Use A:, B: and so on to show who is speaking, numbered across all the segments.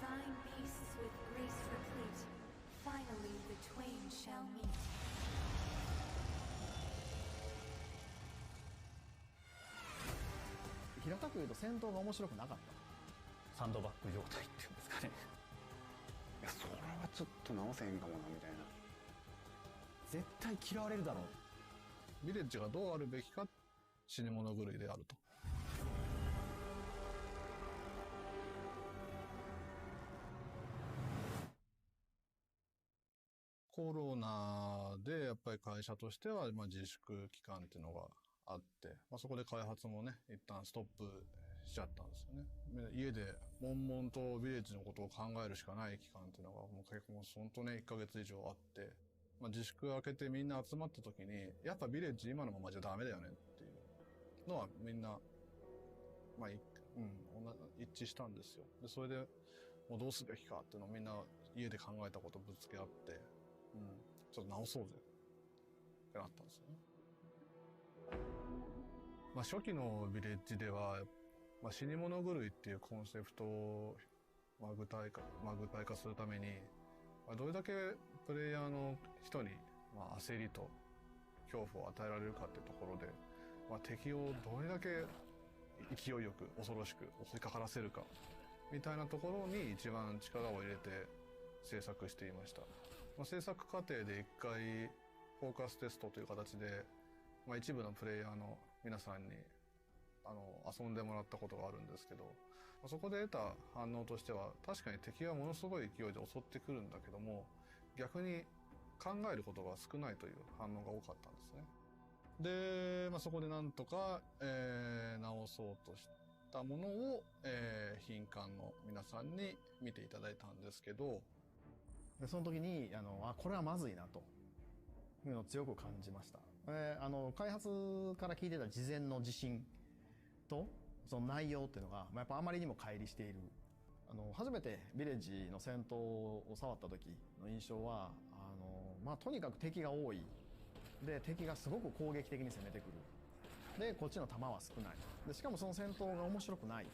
A: Divine beasts with grace replete. Finally the twain shall meet.
B: 平たく言うと戦闘が面白くなかった。
C: サンドバッグ状態っていうんですかね。
D: いや、それはちょっと直せへんかもなみたいな。
B: 絶対嫌われるだろう。
E: ヴィレッジがどうあるべきか、死に物狂いであると。コロナでやっぱり会社としては自粛期間っていうのがあって、そこで開発もね、一旦ストップしちゃったんですよね。家で悶々とヴィレッジのことを考えるしかない期間っていうのがもう結構本当ね、1ヶ月以上あって、自粛明けてみんな集まった時に、やっぱヴィレッジ今のままじゃダメだよねっていうのはみんな、一致したんですよ。で、それでもうどうすべきかっていうのをみんな家で考えたことをぶつけ合って、ちょっと直そうぜってなったんですよね。初期のヴィレッジでは、死に物狂いっていうコンセプトを具体化するために、どれだけプレイヤーの人に焦りと恐怖を与えられるかっていうところで、敵をどれだけ勢いよく恐ろしく襲いかからせるかみたいなところに一番力を入れて制作していました。制作過程で一回フォーカステストという形で、一部のプレイヤーの皆さんに遊んでもらったことがあるんですけど、そこで得た反応としては、確かに敵はものすごい勢いで襲ってくるんだけども、逆に考えることが少ないという反応が多かったんですね。で、そこでなんとか、直そうとしたものを、品管の皆さんに見ていただいたんですけど、
B: でその時にこれはまずいなというのを強く感じました。開発から聞いてた事前の自信とその内容っていうのが、やっぱあまりにも乖離している。初めてヴィレッジの戦闘を触った時の印象は、とにかく敵が多い。で、敵がすごく攻撃的に攻めてくる。で、こっちの弾は少ない。で、しかもその戦闘が面白くない。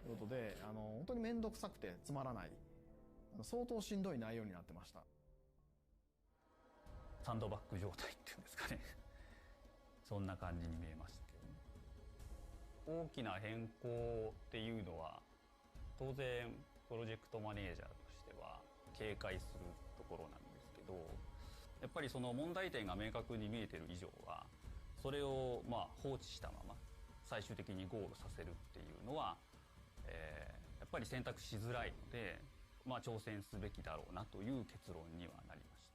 B: ということで、本当にめんどくさくてつまらない。相当しんどい内容になってました。
C: サンドバッグ状態っていうんですかね。そんな感じに見えましたけどね。大きな変更っていうのは当然プロジェクトマネージャーとしては警戒するところなんですけど、やっぱりその問題点が明確に見えてる以上はそれを放置したまま最終的にゴールさせるっていうのは、やっぱり選択しづらいので、挑戦すべきだろうなという結論にはなりまし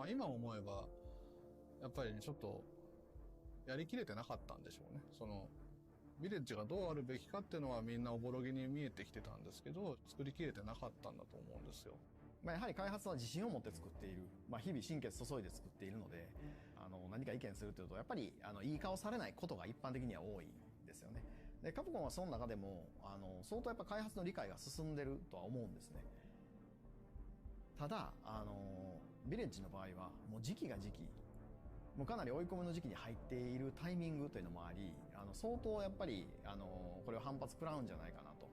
C: た。
E: 今思えばやっぱりちょっとやりきれてなかったんでしょうね。そのヴィレッジがどうあるべきかっていうのはみんなおぼろげに見えてきてたんですけど、作りきれてなかったんだと思うんですよ。
B: やはり開発は自信を持って作っている。日々心血注いで作っているので、何か意見するというとやっぱりいい顔されないことが一般的には多いんですよね。で、カプコンはその中でも相当やっぱ開発の理解が進んでるとは思うんですね。ただヴィレッジの場合はもう時期が時期、もうかなり追い込みの時期に入っているタイミングというのもあり、相当やっぱりこれを反発食らうんじゃないかなと。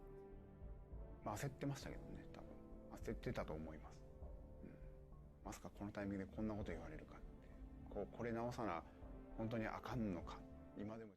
D: 焦ってましたけどね、多分焦ってたと思います。まさかこのタイミングでこんなこと言われるかって、これ直さな本当にあかんのか、今でも。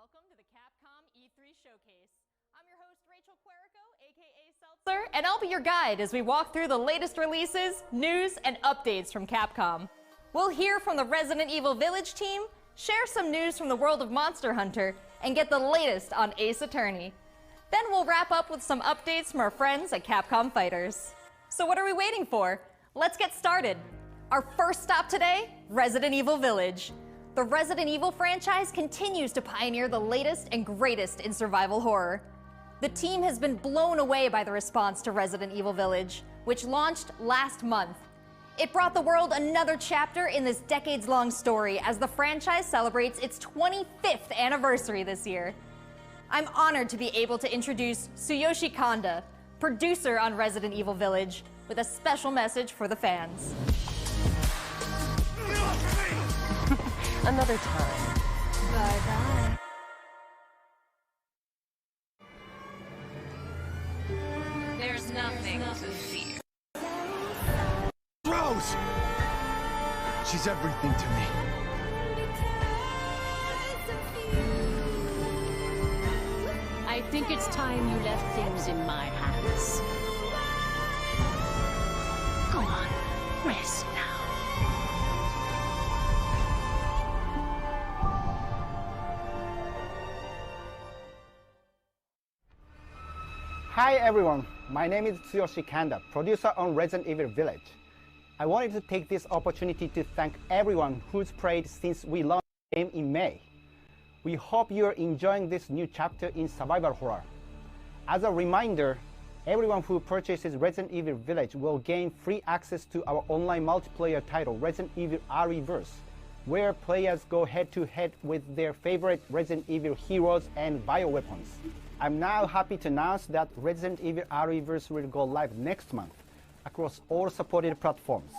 F: Welcome to the Capcom E3 Showcase. I'm your host, Rachel Querico, aka Seltzer, and I'll be your guide as we walk through the latest releases, news, and updates from Capcom. We'll hear from the Resident Evil Village team, share some news from the world of Monster Hunter, and get the latest on Ace Attorney. Then we'll wrap up with some updates from our friends at Capcom Fighters. So what are we waiting for? Let's get started. Our first stop today, Resident Evil Village. The Resident Evil franchise continues to pioneer the latest and greatest in survival horror. The team has been blown away by the response to Resident Evil Village, which launched last month. It brought the world another chapter in this decades-long story as the franchise celebrates its 25th anniversary this year. I'm honored to be able to introduce Tsuyoshi Kanda, producer on Resident Evil Village, with a special message for the fans.
G: Another time.
A: Bye-bye.
G: There's nothing to fear.
H: Rose! She's everything to me.
I: I think it's time you left things in my hands. Go on, rest now.
J: Hi everyone, my name is Tsuyoshi Kanda, producer on Resident Evil Village. I wanted to take this opportunity to thank everyone who's played since we launched the game in May. We hope you're enjoying this new chapter in survival horror. As a reminder, everyone who purchases Resident Evil Village will gain free access to our online multiplayer title, Resident Evil Re:Verse, where players go head-to-head with their favorite Resident Evil heroes and bioweapons. I'm now happy to announce that Resident Evil Re:Verse will go live next month across all supported platforms.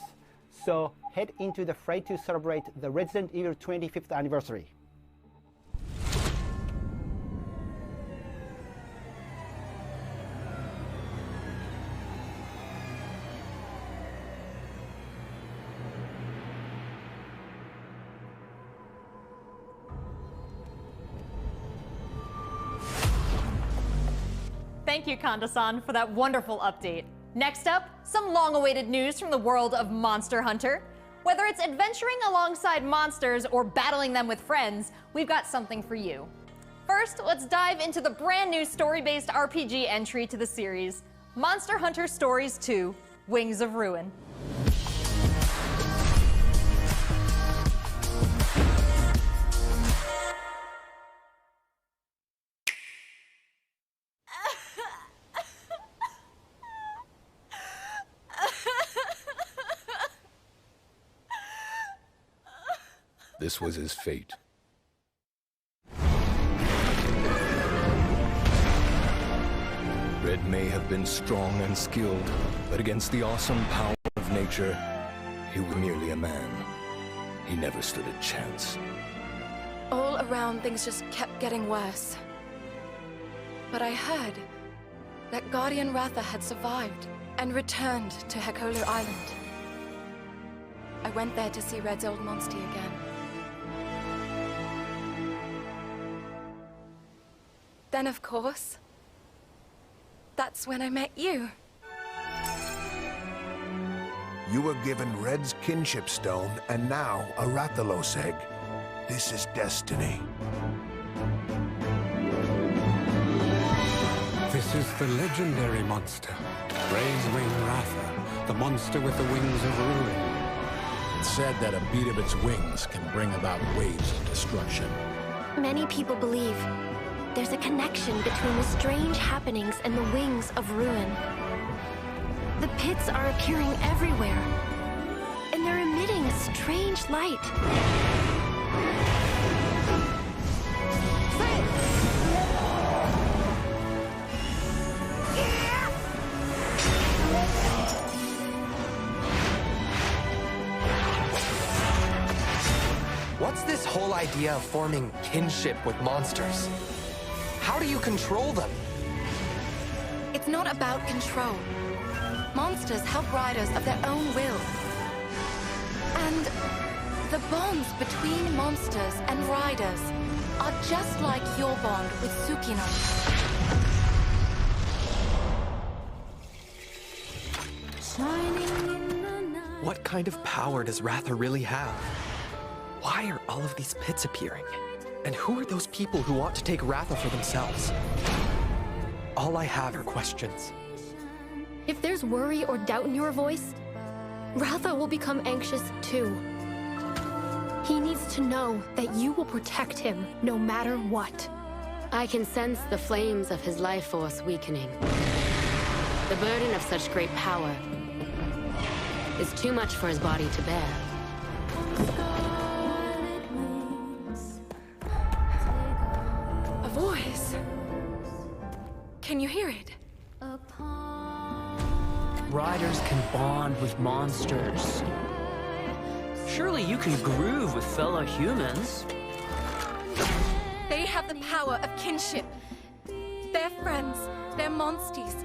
J: So head into the fray to celebrate the Resident Evil 25th anniversary.
F: Thank you, Kanda-san, for that wonderful update. Next up, some long-awaited news from the world of Monster Hunter. Whether it's adventuring alongside monsters or battling them with friends, we've got something for you. First, let's dive into the brand new story-based RPG entry to the series, Monster Hunter Stories 2: Wings of Ruin.
H: This was his fate. Red may have been strong and skilled, but against the awesome power of nature, he was merely a man. He never stood a chance.
K: All around, things just kept getting worse. But I heard that Guardian Ratha had survived and returned to Hekolu Island. I went there to see Red's old monster again. Then, of course, that's when I met you.
L: You were given Red's kinship stone, and now a Rathalos egg. This is destiny.
M: This is the legendary monster, Ray's Wing Ratha, the monster with the wings of ruin.
L: It's said that a beat of its wings can bring about waves of destruction.
N: Many people believe there's a connection between the strange happenings and the wings of ruin. The pits are appearing everywhere, and they're emitting a strange light.
O: What's this whole idea of forming kinship with monsters? How do you control them?
K: It's not about control. Monsters help riders of their own will. And the bonds between monsters and riders are just like your bond with Tsukino.
O: What kind of power does Ratha really have? Why are all of these pits appearing? And who are those people who want to take Ratha for themselves? all I have are questions.
N: If there's worry or doubt in your voice, Ratha will become anxious too. He needs to know that you will protect him no matter what.
I: I can sense the flames of his life force weakening. The burden of such great power is too much for his body to bear.
K: A voice. Can you hear it?
P: Riders can bond with monsters. Surely you can groove with fellow humans.
K: They have the power of kinship. They're friends. They're monsties.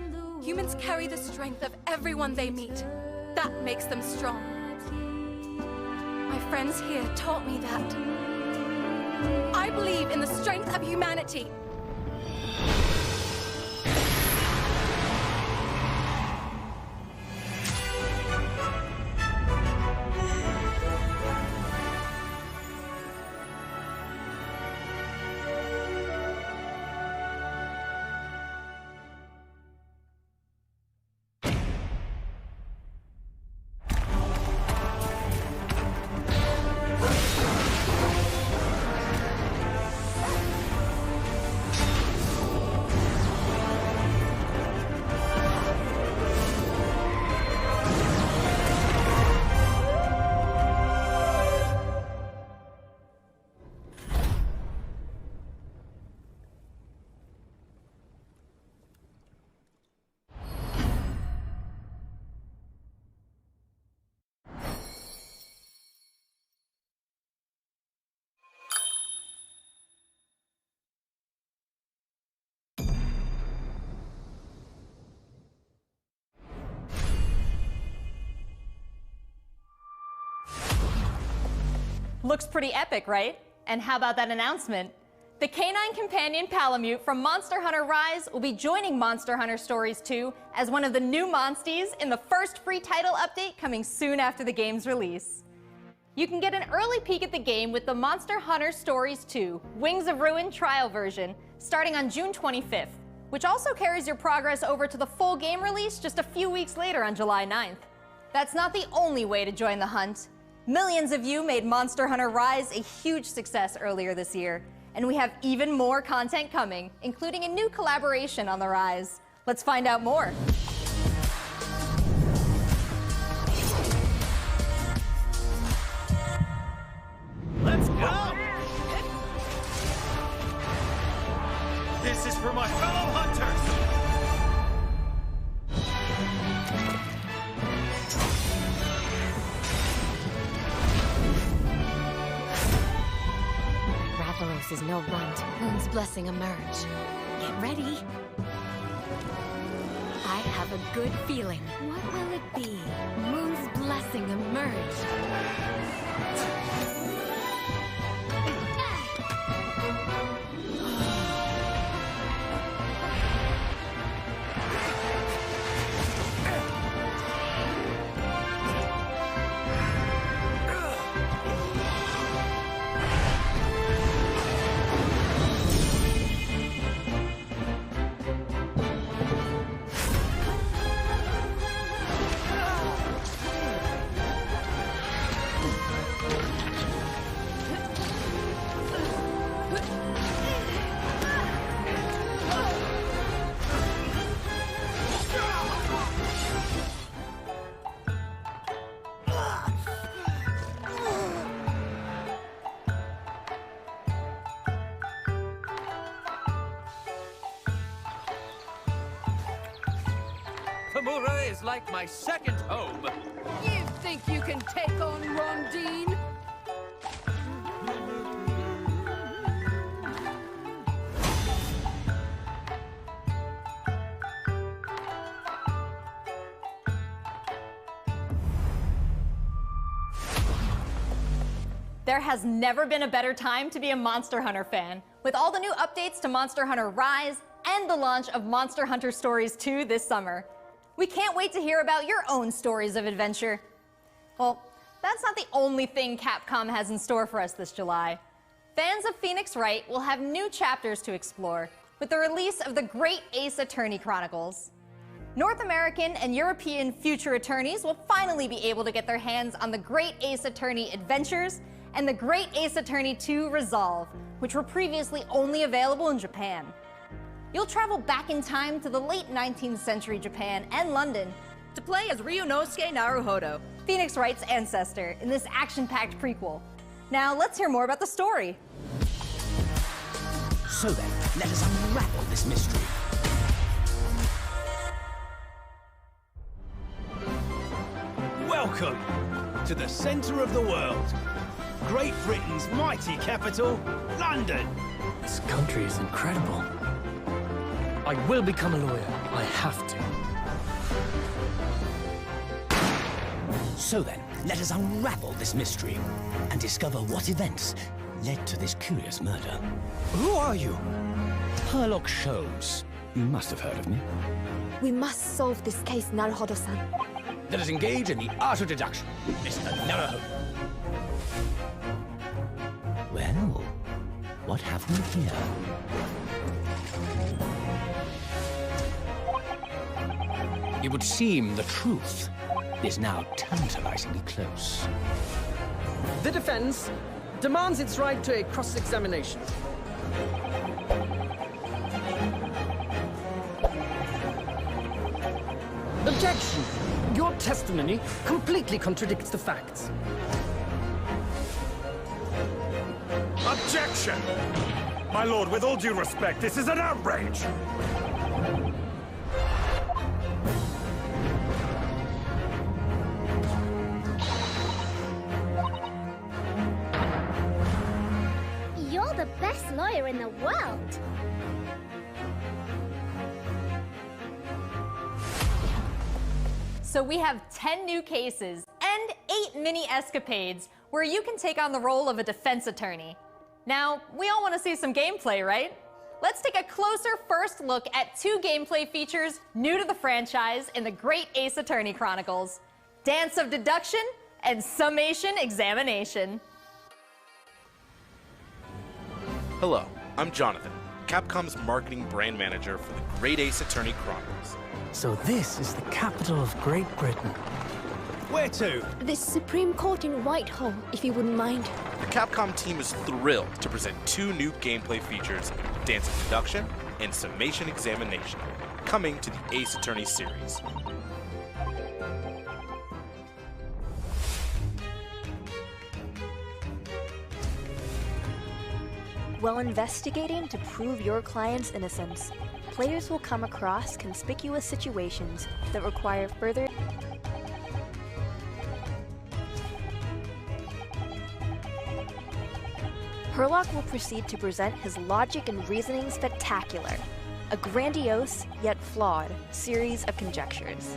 K: Humans carry the strength of everyone they meet. That makes them strong. My friends here taught me that. I believe in the strength of humanity.
F: Looks pretty epic, right? And how about that announcement? The canine companion Palamute from Monster Hunter Rise will be joining Monster Hunter Stories 2 as one of the new monsties in the first free title update coming soon after the game's release. You can get an early peek at the game with the Monster Hunter Stories 2 Wings of Ruin trial version starting on June 25th, which also carries your progress over to the full game release just a few weeks later on July 9th. That's not the only way to join the hunt. Millions of you made Monster Hunter Rise a huge success earlier this year, and we have even more content coming, including a new collaboration on the Rise. Let's find out more.
Q: Let's go! This is for my fellow hunters!
N: Rathalos is no runt. Moon's blessing emerge. Get ready. I have a good feeling. What will it be? Moon's blessing emerge.
Q: Tamura is like my second home.
I: You think you can take on Rondine?
F: There has never been a better time to be a Monster Hunter fan, with all the new updates to Monster Hunter Rise and the launch of Monster Hunter Stories 2 this summer. We can't wait to hear about your own stories of adventure. Well, that's not the only thing Capcom has in store for us this July. Fans of Phoenix Wright will have new chapters to explore, with the release of the Great Ace Attorney Chronicles. North American and European future attorneys will finally be able to get their hands on the Great Ace Attorney Adventures and the Great Ace Attorney 2 Resolve, which were previously only available in Japan. You'll travel back in time to the late 19th century Japan and London to play as Ryunosuke Naruhodo, Phoenix Wright's ancestor, in this action-packed prequel. Now, let's hear more about the story.
R: So then, let us unravel this mystery.
Q: Welcome to the centre of the world. Great Britain's mighty capital, London.
P: This country is incredible. I will become a lawyer. I have to.
R: So then, let us unravel this mystery and discover what events led to this curious murder. Who are you? Herlock Sholmes. You must have heard of me.
N: We must solve this case, Naruhodo-san.
R: Let us engage in the art of deduction, Mr. Naruhodo. Well, what have we here? It would seem the truth is now tantalizingly close.
P: The defense demands its right to a cross-examination. Objection! Your testimony completely contradicts the facts.
Q: Objection! My lord, with all due respect, this is an outrage!
S: You're the best lawyer in the world!
F: So we have 10 new cases and 8 mini escapades where you can take on the role of a defense attorney. Now, we all want to see some gameplay, right? Let's take a closer first look at 2 gameplay features new to the franchise in the Great Ace Attorney Chronicles: Dance of Deduction and Summation Examination.
T: Hello, I'm Jonathan, Capcom's marketing brand manager for the Great Ace Attorney Chronicles.
P: So this is the capital of Great Britain.
Q: Where to?
N: The Supreme Court in Whitehall, if you wouldn't mind.
T: The Capcom team is thrilled to present 2 new gameplay features, Dance of Deduction and Summation Examination, coming to the Ace Attorney series.
U: While investigating to prove your client's innocence, players will come across conspicuous situations that require further. Herlock will proceed to present his logic and reasoning spectacular, a grandiose yet flawed series of conjectures.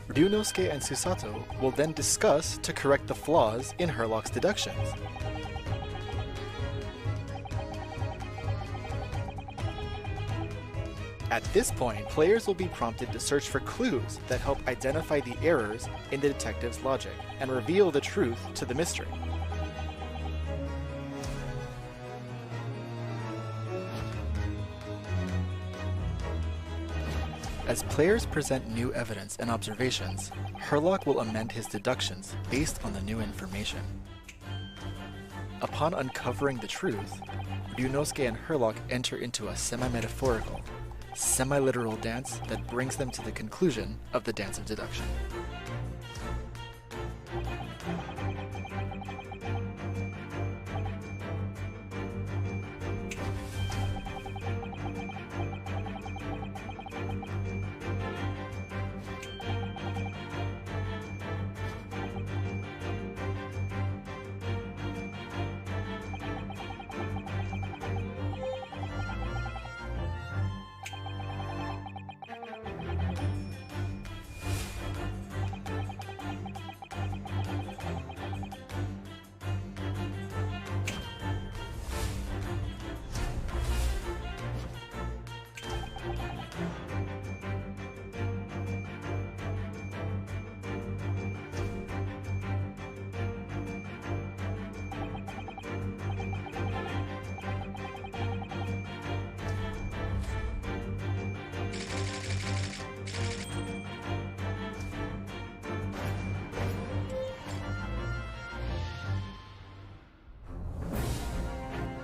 V: Ryunosuke and Susato will then discuss to correct the flaws in Herlock's deductions. At this point, players will be prompted to search for clues that help identify the errors in the detective's logic and reveal the truth to the mystery. As players present new evidence and observations, Herlock will amend his deductions based on the new information. Upon uncovering the truth, Ryunosuke and Herlock enter into a semi-metaphorical, semi-literal dance that brings them to the conclusion of the dance of deduction.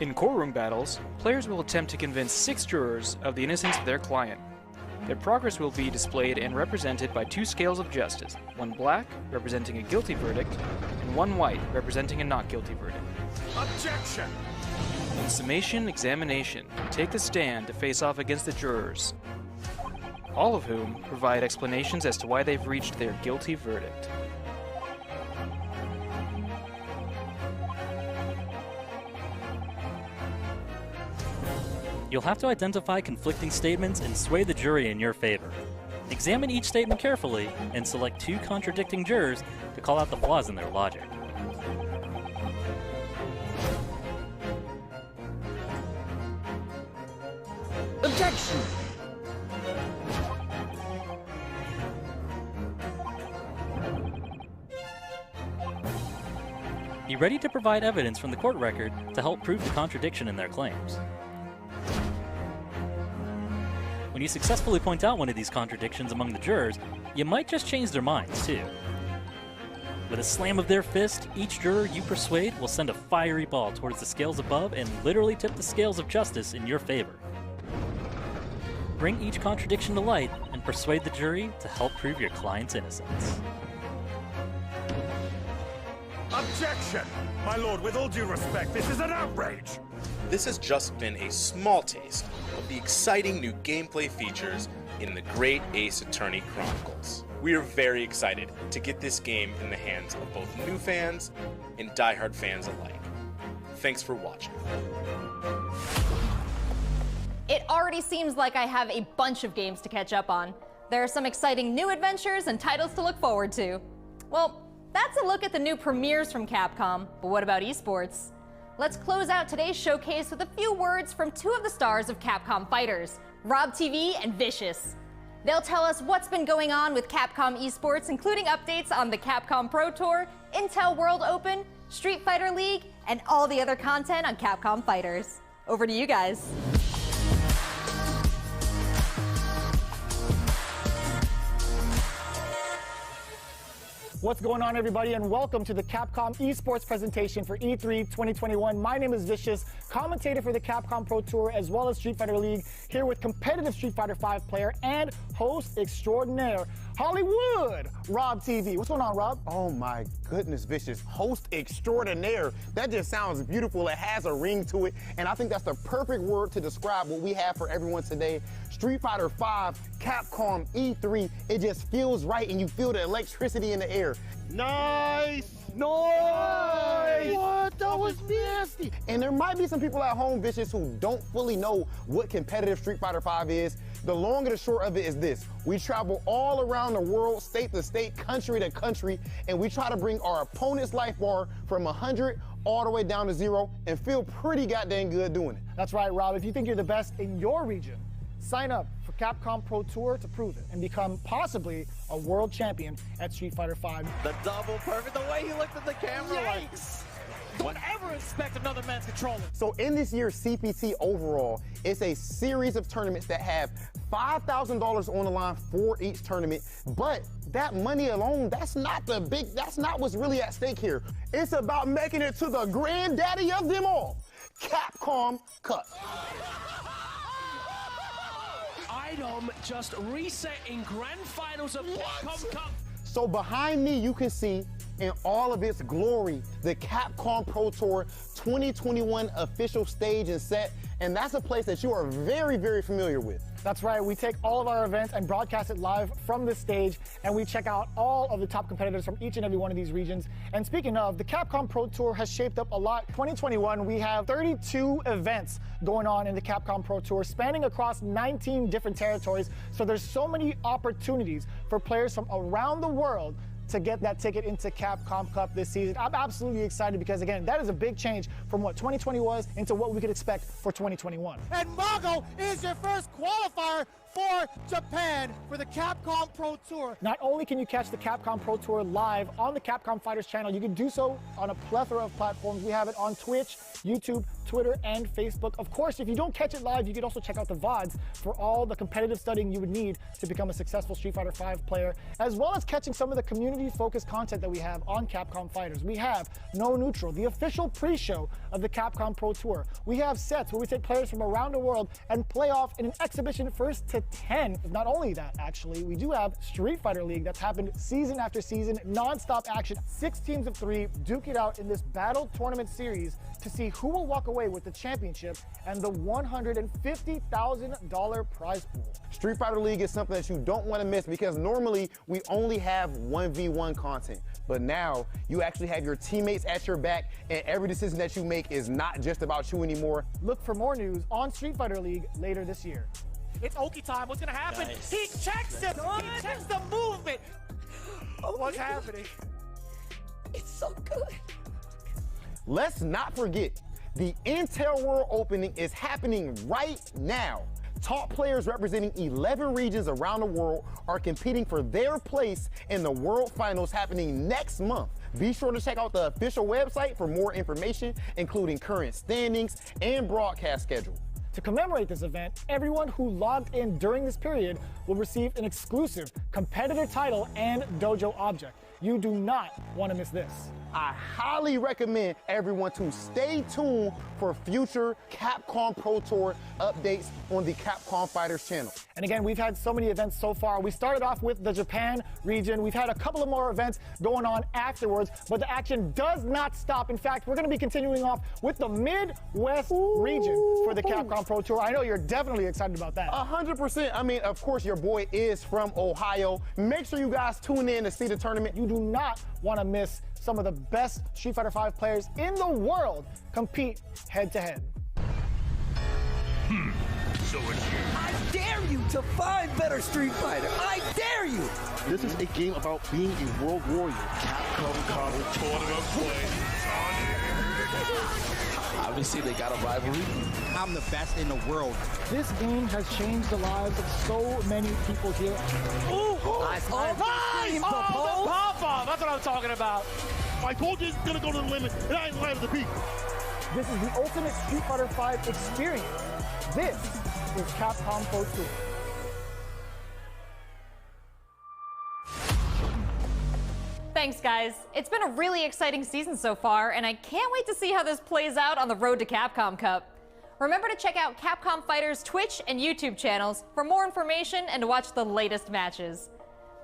V: In courtroom battles, players will attempt to convince 6 jurors of the innocence of their client. Their progress will be displayed and represented by 2 scales of justice, one black, representing a guilty verdict, and one white, representing a not guilty verdict.
Q: Objection!
V: In summation examination, take the stand to face off against the jurors, all of whom provide explanations as to why they've reached their guilty verdict.
C: You'll have to identify conflicting statements and sway the jury in your favor. Examine each statement carefully and select 2 contradicting jurors to call out the flaws in their logic.
R: Objection!
C: Be ready to provide evidence from the court record to help prove the contradiction in their claims. When you successfully point out one of these contradictions among the jurors, you might just change their minds, too. With a slam of their fist, each juror you persuade will send a fiery ball towards the scales above and literally tip the scales of justice in your favor. Bring each contradiction to light and persuade the jury to help prove your client's innocence.
Q: Objection! My lord, with all due respect, this is an outrage!
T: This has just been a small taste of the exciting new gameplay features in the Great Ace Attorney Chronicles. We are very excited to get this game in the hands of both new fans and diehard fans alike. Thanks for watching.
F: It already seems like I have a bunch of games to catch up on. There are some exciting new adventures and titles to look forward to. Well, that's a look at the new premieres from Capcom, but what about esports? Let's close out today's showcase with a few words from 2 of the stars of Capcom Fighters, Rob TV and Vicious. They'll tell us what's been going on with Capcom esports, including updates on the Capcom Pro Tour, Intel World Open, Street Fighter League, and all the other content on Capcom Fighters. Over to you guys.
E: What's going on, everybody, and welcome to the Capcom esports presentation for E3 2021. My name is Vicious, commentator for the Capcom Pro Tour as well as Street Fighter League, here with competitive Street Fighter V player and host extraordinaire, Hollywood, Rob TV. What's going on, Rob?
W: Oh my goodness, Vicious. Host extraordinaire. That just sounds beautiful. It has a ring to it, and I think that's the perfect word to describe what we have for everyone today. Street Fighter V, Capcom E3, it just feels right, and you feel the electricity in the air.
E: Nice!
W: Nice! What? That was nasty! And there might be some people at home, Vicious, who don't fully know what competitive Street Fighter V is. The long and the short of it is this. We travel all around the world, state to state, country to country, and we try to bring our opponent's life bar from 100 all the way down to 0 and feel pretty goddamn good doing it.
E: That's right, Rob. If you think you're the best in your region, sign up for Capcom Pro Tour to prove it and become possibly a world champion at Street Fighter V.
X: The double perfect, the way he looked at the camera like... Don't ever expect another man's controller.
W: So in this year's CPT overall, it's a series of tournaments that have $5,000 on the line for each tournament. But that money alone, that's not what's really at stake here. It's about making it to the granddaddy of them all, Capcom Cup.
X: I item just reset in grand finals of Capcom Cup.
W: So behind me, you can see in all of its glory, the Capcom Pro Tour 2021 official stage and set, and that's a place that you are very, very familiar with.
E: That's right, we take all of our events and broadcast it live from this stage, and we check out all of the top competitors from each and every one of these regions. And speaking of, the Capcom Pro Tour has shaped up a lot. 2021, we have 32 events going on in the Capcom Pro Tour, spanning across 19 different territories. So there's so many opportunities for players from around the world to get that ticket into Capcom Cup this season. I'm absolutely excited because, again, that is a big change from what 2020 was into what we could expect for 2021.
A: And Mago is your first qualifier for Japan for the Capcom Pro Tour.
E: Not only can you catch the Capcom Pro Tour live on the Capcom Fighters channel, you can do so on a plethora of platforms. We have it on Twitch, YouTube, Twitter, and Facebook. Of course, if you don't catch it live, you can also check out the VODs for all the competitive studying you would need to become a successful Street Fighter V player, as well as catching some of the community-focused content that we have on Capcom Fighters. We have No Neutral, the official pre-show of the Capcom Pro Tour. We have sets where we take players from around the world and play off in an exhibition first to 10. Not only that, actually, we do have Street Fighter League that's happened season after season, non-stop action, 6 teams of 3 duke it out in this battle tournament series to see who will walk away with the championship and the $150,000 prize pool.
W: Street Fighter League is something that you don't want to miss because normally we only have 1v1 content, but now you actually have your teammates at your back, and every decision that you make is not just about you anymore.
E: Look for more news on Street Fighter League later this year.
A: It's Oki time. What's gonna happen?
X: Nice.
A: He checks it. He checks the movement. What's happening?
B: It's so good.
W: Let's not forget, the Intel World Opening is happening right now. Top players representing 11 regions around the world are competing for their place in the World Finals happening next month. Be sure to check out the official website for more information, including current standings and broadcast schedule.
E: To commemorate this event, everyone who logged in during this period will receive an exclusive competitor title and dojo object. You do not want to miss this.
W: I highly recommend everyone to stay tuned for future Capcom Pro Tour updates on the Capcom Fighters channel.
E: And again, we've had so many events so far. We started off with the Japan region. We've had a couple of more events going on afterwards, but the action does not stop. In fact, we're going to be continuing off with the Midwest region for the Capcom Pro Tour. I know you're definitely excited about that.
W: 100%. I mean, of course, your boy is from Ohio. Make sure you guys tune in to see the tournament.
E: You do not want to miss some of the best Street Fighter V players in the world compete head-to-head.
R: So it's you. I dare you to find better Street Fighter. I dare you.
D: This is a game about being a world warrior.
R: Capcom Cup tournament play.
X: Obviously, they got a rivalry.
A: I'm the best in the world.
E: This game has changed the lives of so many people here.
A: Ooh! Nice!
X: Oh,
A: the pop-off! That's what I'm talking about.
D: I told you it's gonna go to the limit, and I ain't landed the peak.
E: This is the ultimate Street Fighter V experience. This is Capcom Pro Tour.
F: Thanks, guys. It's been a really exciting season so far, and I can't wait to see how this plays out on the road to Capcom Cup. Remember to check out Capcom Fighters' Twitch and YouTube channels for more information and to watch the latest matches.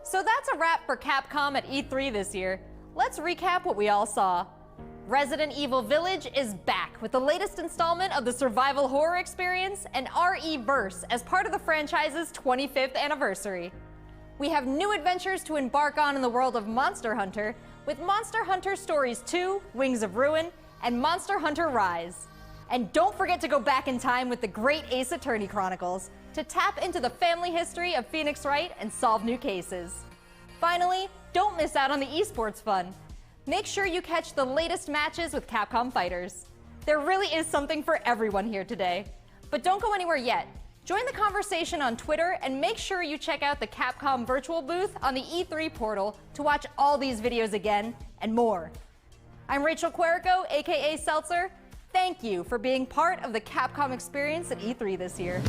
F: So that's a wrap for Capcom at E3 this year. Let's recap what we all saw. Resident Evil Village is back with the latest installment of the survival horror experience and RE-verse as part of the franchise's 25th anniversary. We have new adventures to embark on in the world of Monster Hunter with Monster Hunter Stories 2, Wings of Ruin, and Monster Hunter Rise. And don't forget to go back in time with the Great Ace Attorney Chronicles to tap into the family history of Phoenix Wright and solve new cases. Finally, don't miss out on the esports fun. Make sure you catch the latest matches with Capcom Fighters. There really is something for everyone here today. But don't go anywhere yet. Join the conversation on Twitter and make sure you check out the Capcom virtual booth on the E3 portal to watch all these videos again and more. I'm Rachel Querico, aka Seltzer. Thank you for being part of the Capcom experience at E3 this year.